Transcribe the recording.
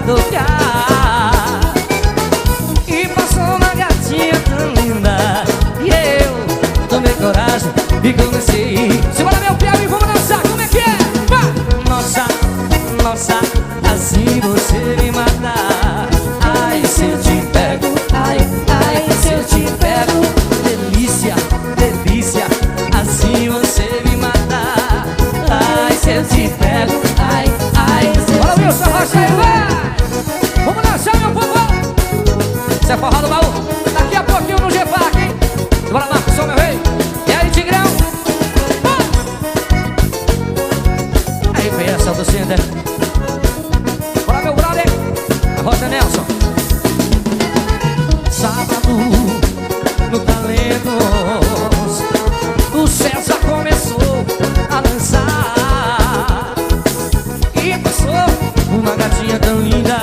tocar. E passou uma gatinha tão linda, e eu tomei coragem e comecei. Simbora meu Piauí, vamos dançar, como é que é? Vai! Nossa, nossa, assim você me mata. Ai, se eu te pego, ai, ai, se eu te pego. Delícia, delícia, assim você me mata. Ai, se eu te pego, ai, ai, se eu te pego. Bora, Wilson, arrocha aí, vai! Vamos dançar, meu povo! Isso é forró do baú. Daqui a pouquinho no G-Park, hein? Bora, Marcos, meu rei. E aí, Tigrão? Aí vem essa do Cinder. Bora, meu brother. Arrocha, Nelson. Sábado, no Talentos, o César começou a dançar. E passou uma gatinha tão linda,